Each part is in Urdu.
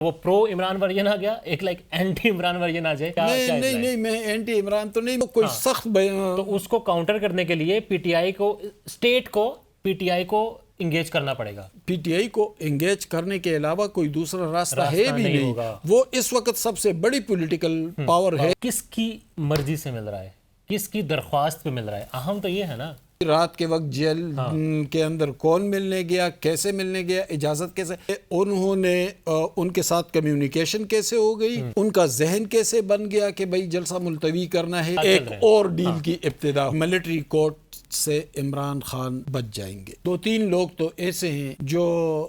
وہ پرو عمران ورژن آ گیا، ایک لائک اینٹی عمران ورژن آ جائے. نہیں میں اینٹی عمران تو نہیں، کوئی سخت تو اس کو کاؤنٹر کرنے کے لیے پی ٹی آئی کو، اسٹیٹ کو پی ٹی آئی کو انگیج کرنا پڑے گا. پی ٹی آئی کو انگیج کرنے کے علاوہ کوئی دوسرا راستہ ہے بھی نہیں. وہ اس وقت سب سے بڑی پولیٹیکل پاور ہے. کس کی مرضی سے مل رہا ہے، کس کی درخواست پہ مل رہا ہے؟ اہم تو یہ ہے نا رات کے وقت جیل کے اندر کون ملنے گیا، کیسے ملنے گیا، اجازت کیسے، انہوں نے ان کے ساتھ کمیونیکیشن کیسے ہو گئی، ان کا ذہن کیسے بن گیا کہ بھئی جلسہ ملتوی کرنا ہے. ایک اور ڈیل کی ابتدا، ملٹری کورٹ سے عمران خان بچ جائیں گے. 2-3 لوگ تو ایسے ہیں جو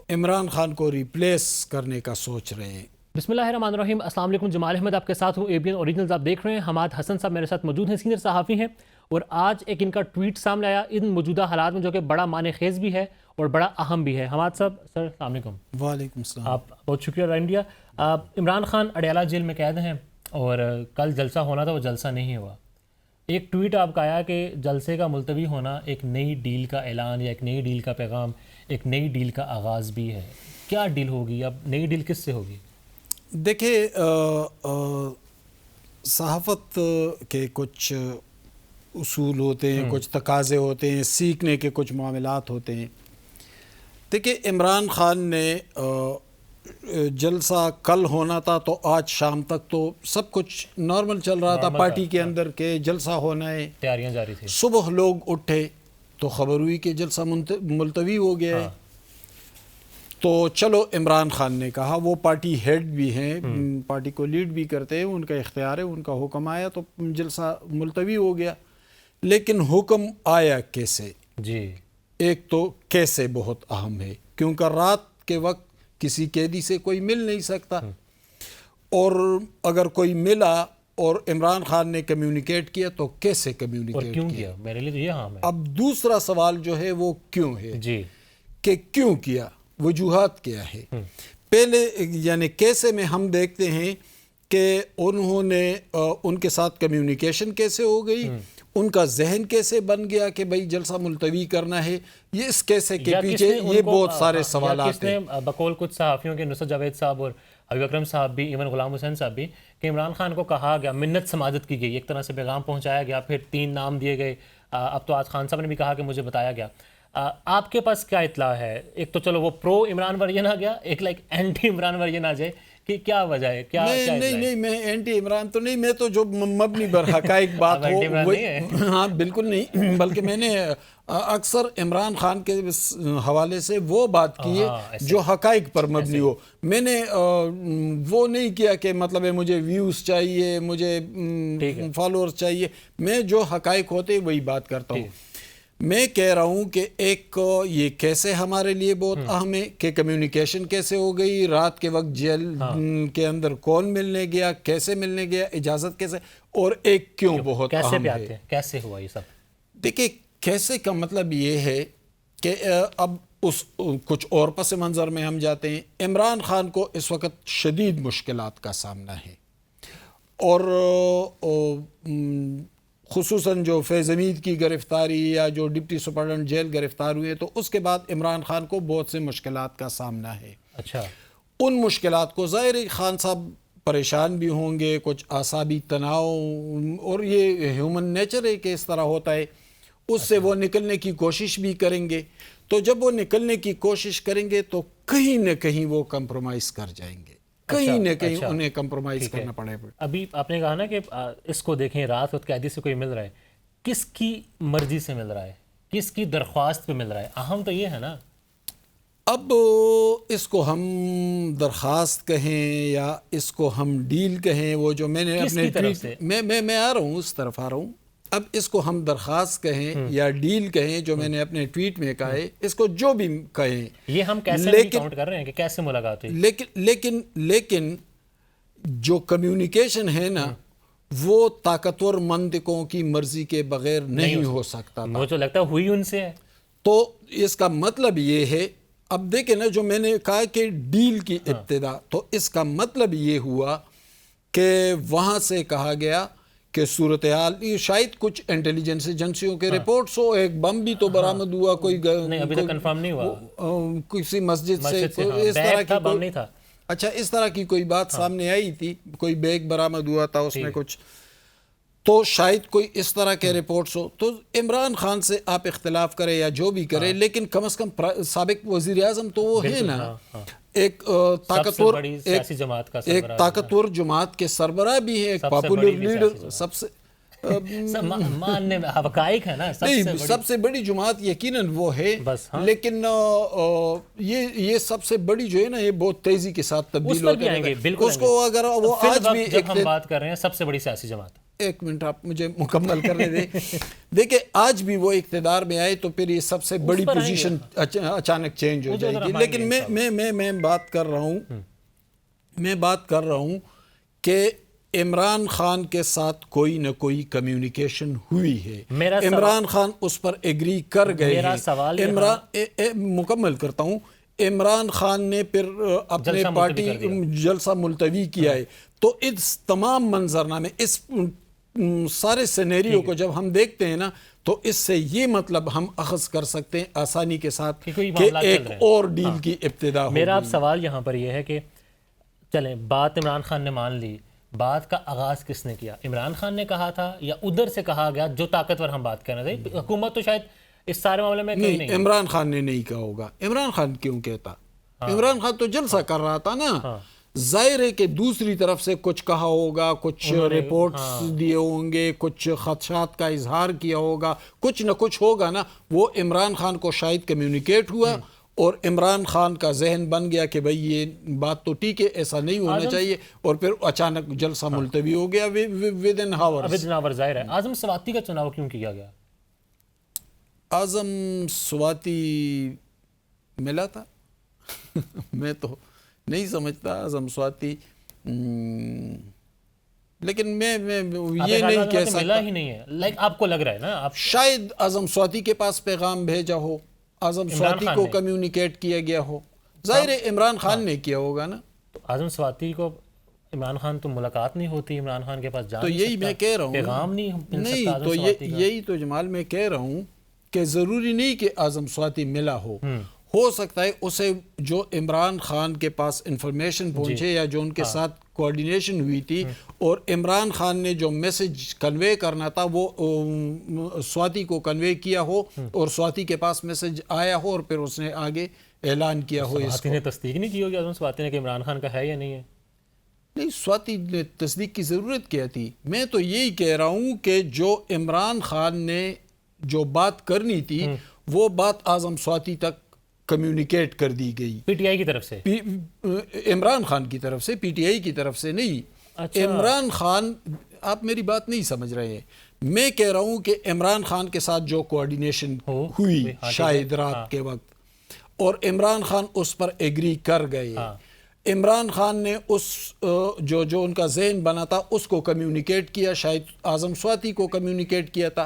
عمران خان کو ریپلیس کرنے کا سوچ رہے ہیں. بسم اللہ الرحمن الرحیم. السلام علیکم، جمال احمد آپ کے ساتھ ہوں. ABN اوریجنلز آپ دیکھ رہے ہیں. حماد حسن صاحب میرے ساتھ موجود ہیں، سینئر صحافی ہیں، اور آج ایک ان کا ٹویٹ سامنے آیا ان موجودہ حالات میں جو کہ بڑا معنی خیز بھی ہے اور بڑا اہم بھی ہے. حماد صاحب سر السلام علیکم. وعلیکم السلام. آپ بہت شکریہ انڈیا. عمران خان اڈیالہ جیل میں قید ہیں اور کل جلسہ ہونا تھا، وہ جلسہ نہیں ہوا. ایک ٹویٹ آپ کا آیا کہ جلسے کا ملتوی ہونا ایک نئی ڈیل کا اعلان یا ایک نئی ڈیل کا پیغام، ایک نئی ڈیل کا آغاز بھی ہے. کیا ڈیل ہوگی؟ اب نئی ڈیل کس سے ہوگی؟ دیکھیں، صحافت کے کچھ اصول ہوتے ہیں، کچھ تقاضے ہوتے ہیں، سیکھنے کے کچھ معاملات ہوتے ہیں. دیکھیں، عمران خان نے جلسہ کل ہونا تھا تو آج شام تک تو سب کچھ نارمل چل رہا تھا پارٹی کے اندر کہ جلسہ ہونا ہے، تیاریاں جاری تھیں. صبح لوگ اٹھے تو خبر ہوئی کہ جلسہ ملتوی ہو گیا ہے. تو چلو عمران خان نے کہا، وہ پارٹی ہیڈ بھی ہیں، پارٹی کو لیڈ بھی کرتے ہیں، ان کا اختیار ہے، ان کا حکم آیا تو جلسہ ملتوی ہو گیا. لیکن حکم آیا کیسے؟ جی، ایک تو کیسے بہت اہم ہے، کیونکہ رات کے وقت کسی قیدی سے کوئی مل نہیں سکتا، اور اگر کوئی ملا اور عمران خان نے کمیونیکیٹ کیا تو کیسے کمیونیکیٹ کیوں کیا؟ میرے لیے تو یہ ہاں ہے. اب دوسرا سوال جو ہے وہ کیوں ہے، جی، کہ کیوں کیا، وجوہات کیا ہے. پہلے یعنی کیسے میں ہم دیکھتے ہیں کہ انہوں نے ان کے ساتھ کمیونیکیشن کیسے ہو گئی، ان کا ذہن کیسے بن گیا کہ بھئی جلسہ ملتوی کرنا ہے. یہ اس کیسے کے پیچھے یہ بہت سارے سوالات ہیں. بقول کچھ صحافیوں کے نصرت جاوید صاحب اور حبیب اکرم صاحب بھی، ایون غلام حسین صاحب بھی، کہ عمران خان کو کہا گیا، منت سماجت کی گئی، ایک طرح سے پیغام پہنچایا گیا، پھر 3 نام دیے گئے. اب تو آج خان صاحب نے بھی کہا کہ مجھے بتایا گیا. آپ کے پاس کیا اطلاع ہے؟ ایک تو چلو وہ پرو عمران ورژن آ گیا، ایک لائک اینٹی عمران ورژن آ جائے، کہ کیا وجہ ہے؟ کیا نہیں میں اینٹی عمران تو نہیں، میں تو جو مبنی بر حقائق بات ہو، ہاں بالکل نہیں، بلکہ میں نے اکثر عمران خان کے حوالے سے وہ بات کی ہے جو حقائق پر مبنی ہو. میں نے وہ نہیں کیا کہ مطلب ہے مجھے ویوز چاہیے، مجھے فالوورز چاہیے. میں جو حقائق ہوتے وہی بات کرتا ہوں. میں کہہ رہا ہوں کہ ایک یہ کیسے ہمارے لیے بہت اہم ہے کہ کمیونیکیشن کیسے ہو گئی، رات کے وقت جیل کے اندر کون ملنے گیا، کیسے ملنے گیا، اجازت کیسے، اور ایک کیوں بہت اہم ہے. کیسے ہوا یہ سب؟ دیکھیں، کیسے کا مطلب یہ ہے کہ اب اس کچھ اور پس منظر میں ہم جاتے ہیں. عمران خان کو اس وقت شدید مشکلات کا سامنا ہے، اور خصوصاً جو فیض حمید کی گرفتاری یا جو ڈپٹی سپرڈنٹ جیل گرفتار ہوئے، تو اس کے بعد عمران خان کو بہت سے مشکلات کا سامنا ہے. اچھا، ان مشکلات کو ظاہر خان صاحب پریشان بھی ہوں گے، کچھ اعصابی تناؤ، اور یہ ہیومن نیچر ہے کہ اس طرح ہوتا ہے. اس سے وہ نکلنے کی کوشش بھی کریں گے. تو جب وہ نکلنے کی کوشش کریں گے تو کہیں نہ کہیں وہ کمپرومائز کر جائیں گے، کہیں نہ کہیں انہیں کمپرومائز کرنا پڑے گا. ابھی آپ نے کہا نا کہ اس کو دیکھیں، رات وقت قیدی سے کوئی مل رہا ہے، کس کی مرضی سے مل رہا ہے، کس کی درخواست پہ مل رہا ہے؟ اہم تو یہ ہے نا. اب اس کو ہم درخواست کہیں یا اس کو ہم ڈیل کہیں، وہ جو میں نے اپنے ٹویٹ میں آ رہا ہوں، اس طرف آ رہا ہوں. اب اس کو ہم درخواست کہیں یا ڈیل کہیں، جو میں نے اپنے ٹویٹ میں کہا ہے، اس کو جو بھی کہیں، یہ ہم کیسے کاؤنٹ کر رہے ہیں کہ کیسے ملاقات ہوئی. لیکن جو کمیونیکیشن ہے نا، وہ طاقتور منطقوں کی مرضی کے بغیر نہیں ہو سکتا. مجھے تو لگتا ہے ہوئی ان سے ہے. تو اس کا مطلب یہ ہے، اب دیکھیں نا، جو میں نے کہا کہ ڈیل کی ابتدا، تو اس کا مطلب یہ ہوا کہ وہاں سے کہا گیا کہ صورتحال، شاید کچھ انٹیلیجنس ایجنسیوں کے رپورٹس ہو، ایک بم بھی تو برآمد ہوا، کوئی نہیں ابھی تک کنفرم نہیں ہوا، کسی مسجد سے، اس طرح کی بم نہیں تھا. اچھا اس طرح کی کوئی بات سامنے آئی تھی، کوئی بیگ برآمد ہوا تھا اس میں کچھ، تو شاید کوئی اس طرح کے رپورٹس ہو، تو عمران خان سے آپ اختلاف کریں یا جو بھی کریں، لیکن کم از کم سابق وزیر اعظم تو وہ ہے نا، ایک طاقتور جماعت کے سربراہ بھی ہے، ایک پاپولر لیڈر، سب سے حقائق ہے نا، سب سے بڑی جماعت یقیناً وہ ہے، لیکن یہ سب سے بڑی جو ہے نا یہ بہت تیزی کے ساتھ تبدیل ہوتے ہیں، اس کو اگر وہ آج بھی جب ہم بات کر رہے ہیں سب سے بڑی سیاسی جماعت، ایک منٹ آپ مجھے مکمل کرنے دیں، دیکھیں آج بھی وہ اقتدار میں آئے تو پھر یہ سب سے بڑی پوزیشن اچانک چینج ہو جائے گی، لیکن میں بات کر رہا ہوں کہ عمران خان کے ساتھ کوئی نہ کوئی کمیونیکیشن ہوئی ہے، عمران خان اس پر ایگری کر گئے ہیں، مکمل کرتا ہوں، عمران خان نے پھر اپنے پارٹی جلسہ ملتوی کیا ہے، تو اس تمام منظرنامے، اس سارے سینیریو کو جب ہم دیکھتے ہیں نا تو اس سے یہ مطلب ہم اخذ کر سکتے ہیں آسانی کے ساتھ کہ ایک اور ڈیل کی ابتدا ہو۔ میرا اب سوال یہاں پر یہ ہے کہ چلیں بات عمران خان نے مان لی، بات کا آغاز کس نے کیا؟ عمران خان نے کہا تھا یا ادھر سے کہا گیا جو طاقتور ہم بات کر رہے تھے؟ حکومت تو شاید اس سارے معاملے میں کہیں نہیں، عمران خان نے نہیں کہا ہوگا، عمران خان کیوں کہتا؟ عمران خان تو جلسہ کر رہا تھا نا، ظاہر ہے کہ دوسری طرف سے کچھ کہا ہوگا، کچھ رپورٹس دیے ہوں گے، کچھ خدشات کا اظہار کیا ہوگا، کچھ نہ کچھ ہوگا نا، وہ عمران خان کو شاید کمیونیکیٹ ہوا اور عمران خان کا ذہن بن گیا کہ بھئی یہ بات تو ٹھیک ہے، ایسا نہیں ہونا چاہیے، اور پھر اچانک جلسہ ملتوی ہو گیا within hours۔ ظاہر ہے اعظم سواتی کا چناؤ کیوں کیا گیا؟ اعظم سواتی ملا تھا میں تو نہیں سمجھتا اعظم سواتی، لیکن میں یہ نہیں کہہ سکتا، ملا ہی نہیں ہے، آپ کو لگ رہا ہے نا شاید اعظم سواتی کے پاس پیغام بھیجا ہو، اعظم سواتی کو کمیونیکیٹ کیا گیا ہو، ظاہر ہے عمران خان نے کیا ہوگا نا۔ اعظم سواتی کو عمران خان تو ملاقات نہیں ہوتی، عمران خان کے پاس جا تو یہی میں کہہ رہا ہوں، پیغام نہیں تو یہی تو جمال میں کہہ رہا ہوں کہ ضروری نہیں کہ اعظم سواتی ملا ہو سکتا ہے اسے جو عمران خان کے پاس انفارمیشن پہنچے یا جو ان کے ساتھ کوارڈینیشن ہوئی تھی اور عمران خان نے جو میسج کنوے کرنا تھا وہ سواتی کو کنوے کیا ہو اور سواتی کے پاس میسج آیا ہو اور پھر اس نے آگے اعلان کیا ہو۔ سواتی نے تصدیق نہیں کی ہوگی اعظم سواتی نے کہ عمران خان کا ہے یا نہیں ہے؟ نہیں، سواتی نے تصدیق کی ضرورت کیا تھی؟ میں تو یہی کہہ رہا ہوں کہ جو عمران خان نے جو بات کرنی تھی وہ بات اعظم سواتی تک کمیونیکیٹ کر دی گئی، پی ٹی آئی کی طرف سے، عمران خان کی طرف سے، پی ٹی آئی کی طرف سے نہیں۔ عمران خان، آپ میری بات نہیں سمجھ رہے ہیں، میں کہہ رہا ہوں کہ عمران خان کے ساتھ جو کوارڈینیشن ہوئی شاید رات کے وقت اور عمران خان اس پر ایگری کر گئے، عمران خان نے اس جو ان کا ذہن بنا تھا اس کو کمیونیکیٹ کیا، شاید اعظم سواتی کو کمیونیکیٹ کیا تھا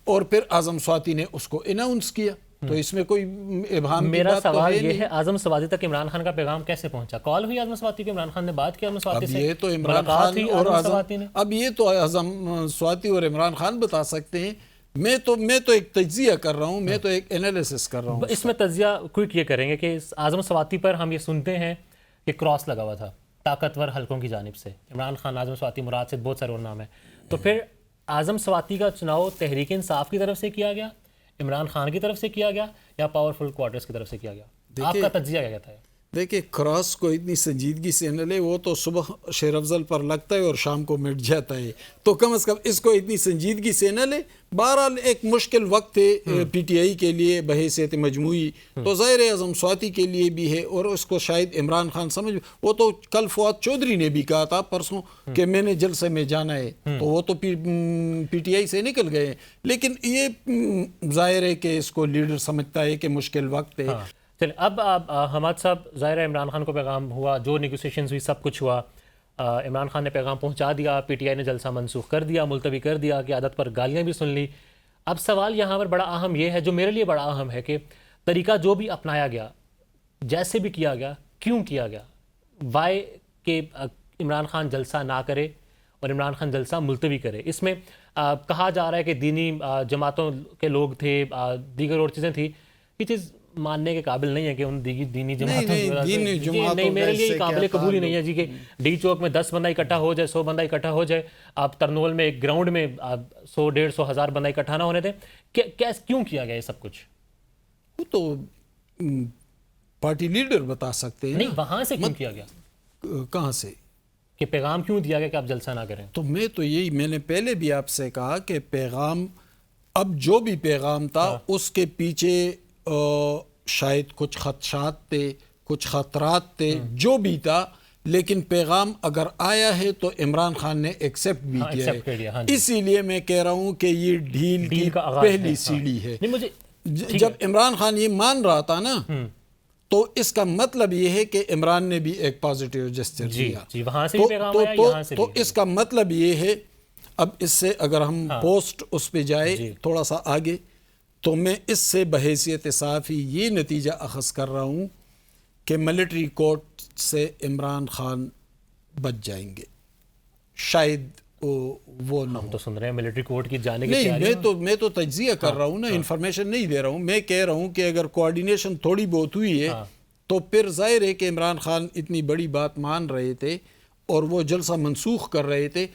اور پھر اعظم سواتی نے اس کو اناؤنس کیا، تو اس میں کوئی ابہام کی بات تو ہے نہیں۔ میرا سوال یہ ہے اعظم سواتی تک عمران خان کا پیغام کیسے پہنچا؟ کال ہوئی اعظم سواتی کو، عمران خان نے بات کیا اعظم سواتی سے؟ اب یہ تو عمران خان اور اب یہ تو اعظم سواتی اور عمران خان بتا سکتے ہیں، میں تو ایک تجزیہ کر رہا ہوں، میں تو ایک انالیسس کر رہا ہوں۔ اس میں تجزیہ کوئک یہ کریں گے کہ اعظم سواتی پر ہم یہ سنتے ہیں کہ کراس لگا ہوا تھا طاقتور حلقوں کی جانب سے، عمران خان، اعظم سواتی، مراد سے بہت سارے اور نام ہیں، تو پھر اعظم سواتی کا چناؤ تحریک انصاف کی طرف سے کیا گیا، عمران خان کی طرف سے کیا گیا یا پاورفل کوارٹرز کی طرف سے کیا گیا؟ آپ کا تجزیہ کیا کہتا ہے؟ دیکھیں کراس کو اتنی سنجیدگی سے نہ لے، وہ تو صبح شیر افضل پر لگتا ہے اور شام کو مٹ جاتا ہے، تو کم از کم اس کو اتنی سنجیدگی سے نہ لے۔ بہرحال ایک مشکل وقت ہے پی ٹی آئی کے لیے بحیثیت مجموعی، تو ظاہر اعظم سواتی کے لیے بھی ہے اور اس کو شاید عمران خان سمجھ، وہ تو کل فواد چودھری نے بھی کہا تھا پرسوں کہ میں نے جلسے میں جانا ہے، تو وہ تو پی ٹی آئی سے نکل گئے، لیکن یہ ظاہر ہے کہ اس کو لیڈر سمجھتا ہے کہ مشکل وقت ہے۔ چلیں اب حماد صاحب، ظاہر ہے عمران خان کو پیغام ہوا، جو نیگوسیشنز ہوئی سب کچھ ہوا، عمران خان نے پیغام پہنچا دیا، پی ٹی آئی نے جلسہ منسوخ کر دیا، ملتوی کر دیا، قیادت پر گالیاں بھی سن لی۔ اب سوال یہاں پر بڑا اہم یہ ہے، جو میرے لیے بڑا اہم ہے، کہ طریقہ جو بھی اپنایا گیا، جیسے بھی کیا گیا، کیوں کیا گیا؟ وائی کہ عمران خان جلسہ نہ کرے اور عمران خان جلسہ ملتوی کرے؟ اس میں کہا جا رہا ہے کہ دینی جماعتوں کے لوگ تھے، دیگر اور چیزیں تھیں، یہ چیز ماننے کے قابل نہیں ہے کہ ان دینی جماعتوں نہیں میرے لیے یہ قابل قبول ہی نہیں ہے جی کہ ڈی چوک میں 10 بندہ اکٹھا ہو جائے 100 بندہ اکٹھا ہو جائے, آپ ترنول میں ایک گراؤنڈ میں 100 150 ہزار بندہ اکٹھا نہ ہونے دیں. کیوں کیا گیا یہ سب کچھ؟ وہ تو پارٹی لیڈر بتا سکتے ہیں. نہیں, وہاں سے کیوں کیا گیا؟ کہاں سے کہ پیغام کیوں دیا گیا کہ آپ جلسہ نہ کریں؟ تو میں نے پہلے بھی آپ سے کہا کہ پیغام, اب جو بھی پیغام تھا اس کے پیچھے شاید کچھ خدشات تھے, کچھ خطرات تھے, جو بھی تھا, لیکن پیغام اگر آیا ہے تو عمران خان نے ایکسیپٹ بھی کیا ہے. اسی لیے میں کہہ رہا ہوں کہ یہ ڈھیل کی پہلی سیڑھی ہے. جب عمران خان یہ مان رہا تھا نا, تو اس کا مطلب یہ ہے کہ عمران نے بھی ایک پازیٹیو جسچر دیا. تو اس کا مطلب یہ ہے, اب اس سے اگر ہم پوسٹ اس پہ جائے تھوڑا سا آگے, تو میں اس سے بحیثیت صحافی یہ نتیجہ اخذ کر رہا ہوں کہ ملٹری کورٹ سے عمران خان بچ جائیں گے. شاید وہ نہ ہم تو سن رہے ہیں ملٹری کورٹ کی جانے کی نہیں, میں تو تجزیہ کر رہا ہوں نا, انفارمیشن نہیں دے رہا ہوں. میں کہہ رہا ہوں کہ اگر کوارڈینیشن تھوڑی بہت ہوئی ہے تو پھر ظاہر ہے کہ عمران خان اتنی بڑی بات مان رہے تھے اور وہ جلسہ منسوخ کر رہے تھے,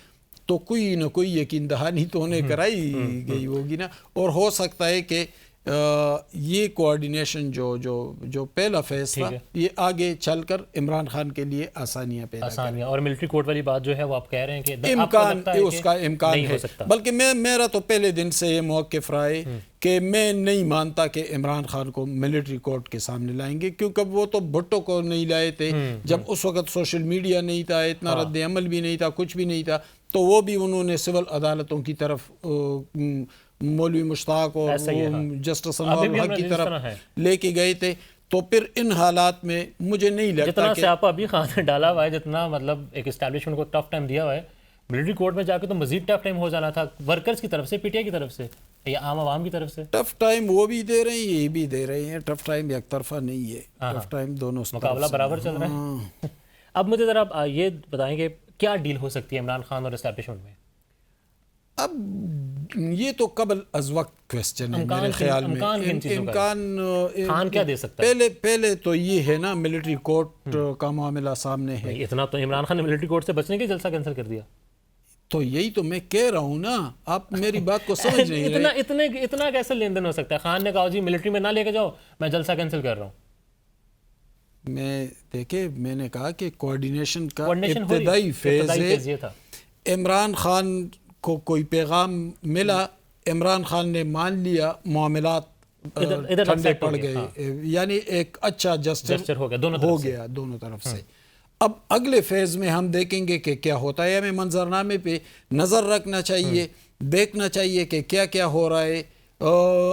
تو کوئی نہ کوئی یقین دہانی تو انہیں کرائی گئی ہوگی نا. اور ہو سکتا ہے کہ یہ کوارڈینیشن جو پہلا فیز تھا یہ آگے چل کر عمران خان کے لیے آسانیاں پیدا کریں. اور ملٹری کورٹ والی بات جو ہے وہ آپ کہہ رہے ہیں کہ اس کا امکان ہے. بلکہ میرا تو پہلے دن سے یہ موقف رہا ہے کہ میں نہیں مانتا کہ عمران خان کو ملٹری کورٹ کے سامنے لائیں گے, کیونکہ وہ تو بھٹو کو نہیں لائے تھے جب اس وقت سوشل میڈیا نہیں تھا, اتنا رد عمل بھی نہیں تھا, کچھ بھی نہیں تھا, تو وہ بھی انہوں نے سول عدالتوں کی طرف مولوی مشتاق اور جسٹس انوار الحق کی طرف لے کے گئے تھے. تو پھر ان حالات میں مجھے نہیں لگتا جتنا سیاپا ابھی خان نے ڈالا ہوا ہے, جتنا مطلب ایک اسٹیبلشمنٹ کو ٹف ٹائم دیا ہوا ہے, ملٹری کورٹ میں جا کے تو مزید ٹف ٹائم ہو جانا تھا. ورکرز کی طرف سے, پی ٹی آئی کی طرف سے یا عام عوام کی طرف سے ٹف ٹائم وہ بھی دے رہے ہیں, یہ بھی دے رہے ہیں. ٹف ٹائم یک طرفہ نہیں ہے, ٹف ٹائم دونوں مقابلہ برابر چل رہا ہے. اب مجھے ذرا یہ بتائیں کہ کیا ڈیل ہو سکتی ہے عمران خان اور اسٹیبلشمنٹ میں؟ اب یہ تو قبل از وقت کویسچن ہے میرے خیال میں. امکان خان کیا دے سکتا ہے؟ پہلے تو یہ ہے نا ملٹری کورٹ کا معاملہ سامنے ہے. اتنا تو عمران خان نے ملٹری کورٹ سے بچنے کے جلسہ کینسل کر دیا. تو یہی تو میں کہہ رہا ہوں نا, آپ میری بات کو سمجھ نہیں رہے. اتنا کیسے لین دین ہو سکتا ہے؟ خان نے کہا جی ملٹری میں نہ لے کے جاؤ, میں جلسہ کینسل کر رہا ہوں. میں نے کہا کہ کوارڈینیشن کا ابتدائی فیز ہے. عمران خان کو کوئی پیغام ملا, عمران خان نے مان لیا, معاملات ٹھنڈے پڑ گئے, یعنی ایک اچھا جسٹر ہو گیا دونوں طرف سے. اب اگلے فیز میں ہم دیکھیں گے کہ کیا ہوتا ہے. ہمیں منظرنامے پہ نظر رکھنا چاہیے, دیکھنا چاہیے کہ کیا کیا ہو رہا ہے.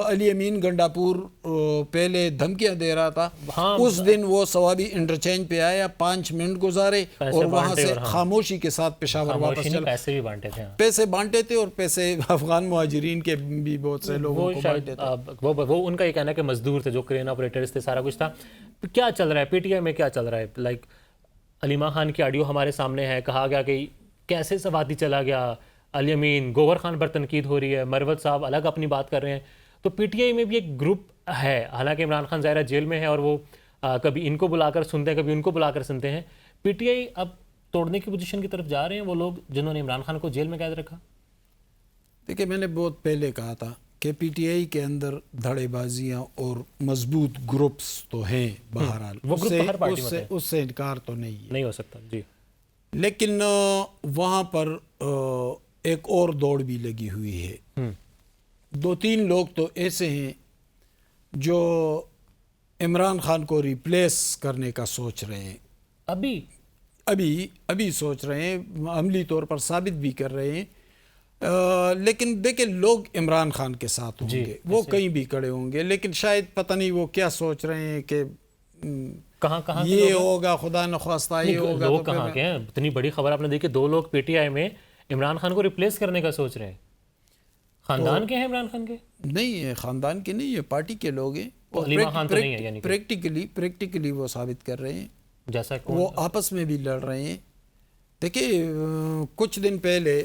علی امین گنڈاپور پہلے دھمکیاں دے رہا تھا, اس دن وہ ثوابی انٹرچینج پہ آیا, 5 منٹ گزارے اور وہاں سے خاموشی کے ساتھ پشاور واپس چلا. پیسے بانٹے تھے اور پیسے افغان مہاجرین کے بھی بہت سے لوگوں کو بانٹے تھے. وہ ان کا یہ کہنا ہے کہ مزدور تھے, جو کرین آپریٹرز تھے, سارا کچھ تھا. کیا چل رہا ہے پی ٹی آئی میں, کیا چل رہا ہے؟ لائک علیمہ خان کی آڈیو ہمارے سامنے ہے, کہا گیا کہ کیسے سوادی چلا گیا. علی امین, گوہر خان پر تنقید ہو رہی ہے, مروت صاحب الگ اپنی بات کر رہے ہیں. تو پی ٹی آئی میں بھی ایک گروپ ہے, حالانکہ عمران خان ظاہرہ جیل میں ہے اور وہ کبھی ان کو بلا کر سنتے ہیں, کبھی ان کو بلا کر سنتے ہیں. پی ٹی آئی اب توڑنے کی پوزیشن کی طرف جا رہے ہیں وہ لوگ جنہوں نے عمران خان کو جیل میں قید رکھا. دیکھیں, میں نے بہت پہلے کہا تھا کہ پی ٹی آئی کے اندر دھڑے بازیاں اور مضبوط گروپس تو ہیں بہرحال, اس سے انکار تو نہیں ہو سکتا جی. لیکن وہاں پر ایک اور دوڑ بھی لگی ہوئی ہے. 2-3 لوگ تو ایسے ہیں جو عمران خان کو ریپلیس کرنے کا سوچ رہے ہیں, ابھی سوچ رہے ہیں, عملی طور پر ثابت بھی کر رہے ہیں. لیکن دیکھیں, لوگ عمران خان کے ساتھ ہوں گے, وہ کہیں بھی کھڑے ہوں گے, لیکن شاید پتہ نہیں وہ کیا سوچ رہے ہیں کہ کہاں یہ ہوگا, خدا نخواستہ یہ ہوگا. لوگ کہاں کے ہیں؟ اتنی بڑی خبر آپ نے دیکھی, 2 لوگ پی ٹی آئی میں عمران خان کو ریپلیس کرنے کا سوچ رہے ہیں. خاندان کے ہیں عمران خان کے؟ نہیں, خاندان کے نہیں, یہ پارٹی کے لوگ ہیں. پریکٹیکلی وہ ثابت کر رہے ہیں, جیسا وہ آپس میں بھی لڑ رہے ہیں. دیکھیں, کچھ دن پہلے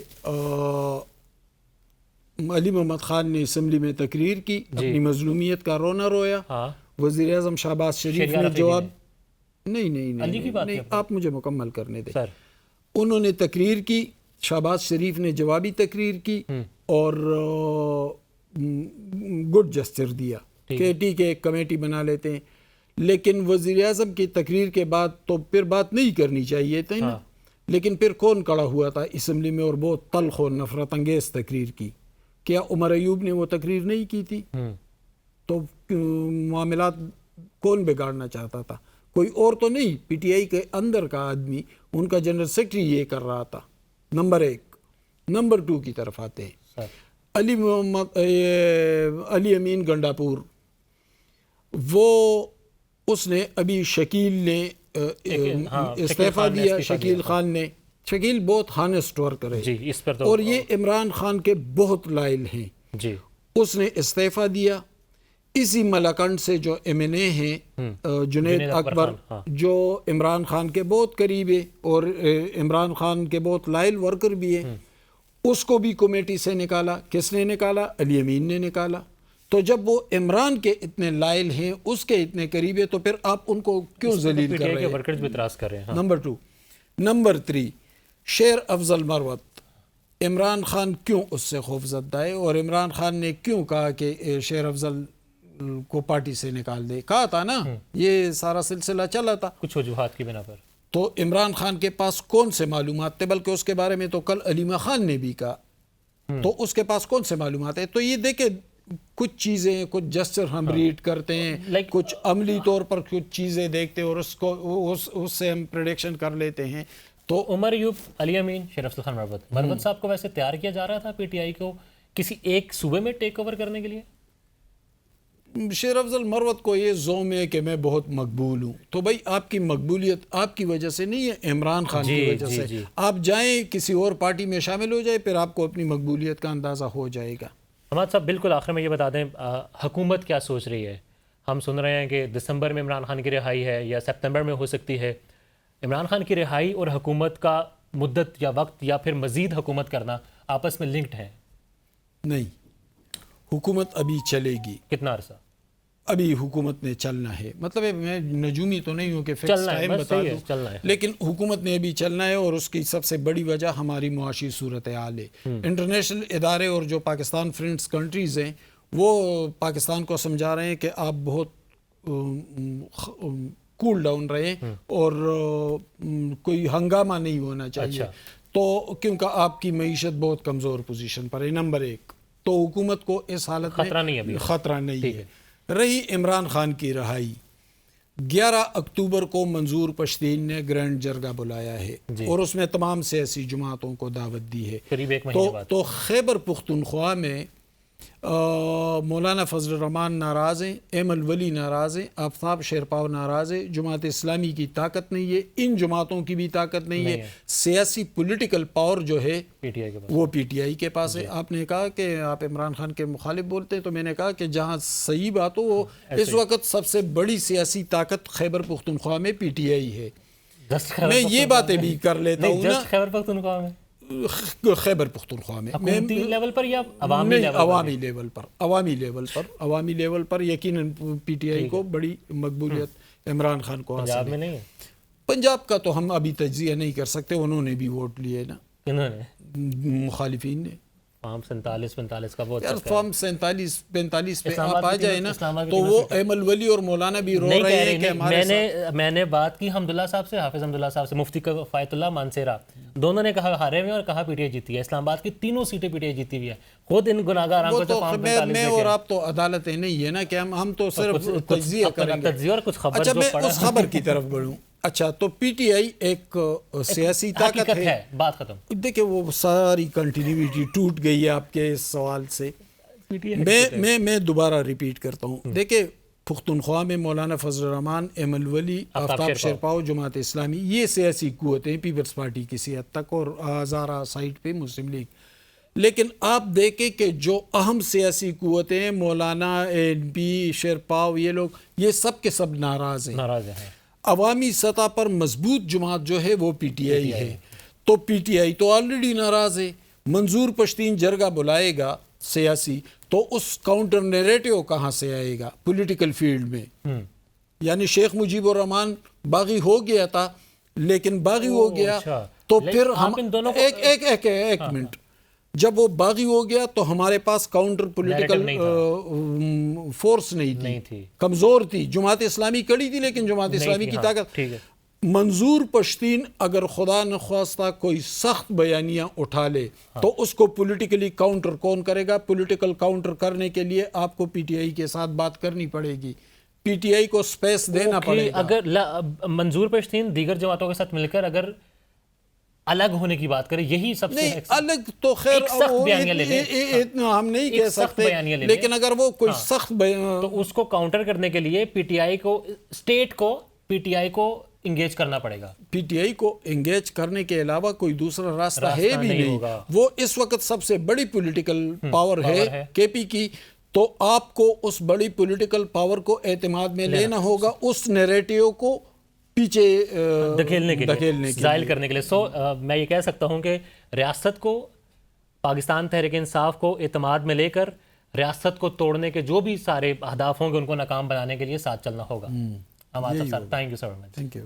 علی محمد خان نے اسمبلی میں تقریر کی, اپنی مظلومیت کا رونا رویا. وزیر اعظم شہباز شریف نے جواب نہیں آپ مجھے مکمل کرنے دیں. انہوں نے تقریر کی، شہباز شریف نے جوابی تقریر کی اور گڈ جسچر دیا کہ ٹھیک ہے ایک کمیٹی بنا لیتے ہیں، لیکن وزیر اعظم کی تقریر کے بعد تو پھر بات نہیں کرنی چاہیے تھی نا. لیکن پھر کون کڑا ہوا تھا اسمبلی میں اور بہت تلخ و نفرت انگیز تقریر کی؟ کیا عمر ایوب نے وہ تقریر نہیں کی تھی؟ تو معاملات کون بگاڑنا چاہتا تھا؟ کوئی اور تو نہیں، پی ٹی آئی کے اندر کا آدمی، ان کا جنرل سیکرٹری یہ کر رہا تھا. نمبر 1. نمبر 2 کی طرف آتے ہیں. علی امین گنڈاپور، وہ اس نے ابھی شکیل نے استعفیٰ دیا، شکیل خان نے. شکیل بہت ہانسٹ ورکر ہے اور یہ عمران خان کے بہت لائل ہیں. اس نے استعفیٰ دیا. اسی ملاکنڈ سے جو ایم این اے ہیں جنید اکبر، جو عمران خان کے بہت قریب ہے اور عمران خان کے بہت لائل ورکر بھی ہے، اس کو بھی کمیٹی سے نکالا. کس نے نکالا؟ علی امین نے نکالا. تو جب وہ عمران کے اتنے لائل ہیں، اس کے اتنے قریب ہے، تو پھر آپ ان کو کیوں ذلیل کر رہے ہیں؟ نمبر 2. نمبر 3، شیر افضل مروت، عمران خان کیوں اس سے خوف زدہ ہے اور عمران خان نے کیوں کہا کہ شیر افضل کو پارٹی سے نکال دے؟ کہا تھا نا، یہ سارا سلسلہ چلا تھا کچھ وجوہات کی بنا پر. تو عمران خان کے پاس کون سے معلومات تھے؟ بلکہ اس کے بارے میں تو کل علیمہ خان نے بھی کہا. تو اس کے پاس کون سے معلومات ہیں؟ تو یہ دیکھیں، کچھ چیزیں، کچھ جسچر ہم ریڈ کرتے ہیں، کچھ عملی طور پر کچھ چیزیں دیکھتے ہیں اور اس سے ہم پریڈکشن کر لیتے ہیں. تو عمر ایوب، علی امین، شیر افضل خان مروت صاحب کو ویسے تیار کیا جا رہا تھا پی ٹی آئی کو کسی ایک صوبے میں ٹیک اوور کرنے کے لیے؟ شیر افضل مروت کو یہ زوم ہے کہ میں بہت مقبول ہوں. تو بھائی آپ کی مقبولیت آپ کی وجہ سے نہیں ہے، عمران خان کی وجہ سے. آپ جائیں کسی اور پارٹی میں شامل ہو جائے، پھر آپ کو اپنی مقبولیت کا اندازہ ہو جائے گا. حماد صاحب بالکل آخر میں یہ بتا دیں، حکومت کیا سوچ رہی ہے؟ ہم سن رہے ہیں کہ دسمبر میں عمران خان کی رہائی ہے یا سپتمبر میں ہو سکتی ہے. عمران خان کی رہائی اور حکومت کا مدت یا وقت یا پھر مزید حکومت کرنا آپس میں لنکڈ ہیں؟ نہیں، حکومت ابھی چلے گی. کتنا عرصہ؟ ابھی حکومت نے چلنا ہے. مطلب میں نجومی تو نہیں ہوں کہ فکس ٹائم بتا دوں، لیکن حکومت نے ابھی چلنا ہے اور اس کی سب سے بڑی وجہ ہماری معاشی صورتحال ہے. انٹرنیشنل ادارے اور جو پاکستان فرینڈز کنٹریز ہیں وہ پاکستان کو سمجھا رہے ہیں کہ آپ بہت کول ڈاؤن رہیں اور کوئی ہنگامہ نہیں ہونا چاہیے. تو کیونکہ آپ کی معیشت بہت کمزور پوزیشن پر ہے. نمبر 1 تو حکومت کو اس حالت میں خطرہ نہیں ہے. رہی عمران خان کی رہائی، 11 اکتوبر کو منظور پشتین نے گرینڈ جرگہ بلایا ہے اور اس میں تمام سیاسی جماعتوں کو دعوت دی ہے. تو خیبر پختونخوا میں مولانا فضل الرحمان ناراض ہیں، ایمل ولی ناراض ہیں، آفتاب شیرپاؤ ناراض ہے. جماعت اسلامی کی طاقت نہیں ہے، ان جماعتوں کی بھی طاقت نہیں ہے. سیاسی پولیٹیکل پاور جو ہے وہ پی ٹی آئی کے پاس ہے. آپ نے کہا کہ آپ عمران خان کے مخالف بولتے ہیں، تو میں نے کہا کہ جہاں صحیح بات ہو، وہ اس وقت سب سے بڑی سیاسی طاقت خیبر پختونخوا میں پی ٹی آئی ہے. میں یہ باتیں بھی کر لیتا ہوں نا، خیبر پختونخوا میں، خیبر پختونخوا میں حکومتی لیول پر یا عوامی لیول پر یقیناً پی ٹی آئی کو بڑی مقبولیت عمران خان کو حاصل ہے. پنجاب میں نہیں ہے؟ پنجاب کا تو ہم ابھی تجزیہ نہیں کر سکتے، انہوں نے بھی ووٹ لیے نا. انہوں نے مخالفین نے فارم 47-45 کا ووٹ. یار فارم 47-45 پہ آپ آ جائے نا، تو وہ ایمل ولی اور مولانا بھی رو رہے ہیں کہ ہمارے ساتھ. میں نے بات کی حمداللہ صاحب سے، حافظ حمداللہ صاحب سے، مفتی کفایت اللہ مانسیرا، دونوں نے کہا ہارے ہوئے اور کہا پی ٹی آئی جیتی ہے. اسلام آباد کی تینوں سیٹیں پی ٹی آئی جیتی ہوئی ہے. خود ان گناہگار آنکھوں سے فارم 45 میں اور آپ تو عدالتیں نہیں ہے نا کہ ہم تو صرف تجزیہ کریں گے. تجزیہ اور کچھ خبر. اچھا میں اس خبر کی طرف بڑھوں. اچھا تو پی ٹی آئی ایک سیاسی طاقت ہے، بات ختم. دیکھیں وہ ساری کنٹینیوٹی ٹوٹ گئی ہے آپ کے اس سوال سے. میں دوبارہ ریپیٹ کرتا ہوں. دیکھیں پختونخوا میں مولانا فضل الرحمان، ایمل ولی، آفتاب شیرپاؤ، جماعت اسلامی، یہ سیاسی قوتیں پیپلز پارٹی کسی حد تک، اور ہزارہ سائٹ پہ مسلم لیگ. لیکن آپ دیکھیں کہ جو اہم سیاسی قوتیں، مولانا، این پی، شیرپاؤ، یہ لوگ، یہ سب کے سب ناراض ہیں. عوامی سطح پر مضبوط جماعت جو ہے وہ پی ٹی آئی ہے. تو پی ٹی آئی تو آلریڈی ناراض ہے. منظور پشتین جرگہ بلائے گا سیاسی، تو اس کاؤنٹر نیریٹو کہاں سے آئے گا پولیٹیکل فیلڈ میں؟ یعنی شیخ مجیب الرحمان باغی ہو گیا تھا، لیکن باغی ہو گیا تو پھر ہم ایک منٹ، جب وہ باغی ہو گیا تو ہمارے پاس کاؤنٹر پولیٹیکل فورس نہیں تھی، کمزور تھی. جماعت اسلامی کڑی تھی لیکن جماعت اسلامی کی طاقت. منظور پشتین اگر خدا نخواستہ کوئی سخت بیانیاں اٹھا لے تو اس کو پولیٹیکلی کاؤنٹر کون کرے گا؟ پولیٹیکل کاؤنٹر کرنے کے لیے آپ کو پی ٹی آئی کے ساتھ بات کرنی پڑے گی، پی ٹی آئی کو سپیس دینا پڑے گا. اگر منظور پشتین دیگر جماعتوں کے ساتھ مل کر اگر الگ ہونے کی بات کرے، یہی سب سے الگ تو خیر ہم نہیں کہہ سکتے، لیکن اگر وہ کوئی سخت تو اس کو کاؤنٹر کرنے کے لیے پی ٹی آئی کو، اسٹیٹ کو پی ٹی آئی کو انگیج کرنا پڑے گا. پی ٹی آئی کو انگیج کرنے کے علاوہ کوئی دوسرا راستہ ہے بھی نہیں. وہ اس وقت سب سے بڑی پولیٹیکل پاور ہے کے پی کی، تو آپ کو اس بڑی پولیٹیکل پاور کو اعتماد میں لینا ہوگا، اس نیریٹیو کو پیچھے دھکیلنے کے لیے، زائل کرنے کے لیے. سو میں یہ کہہ سکتا ہوں کہ ریاست کو، پاکستان تحریک انصاف کو اعتماد میں لے کر ریاست کو توڑنے کے جو بھی سارے اہداف ہوں گے ان کو ناکام بنانے کے لیے ساتھ چلنا ہوگا. ہمارے ساتھ. Thank you so much.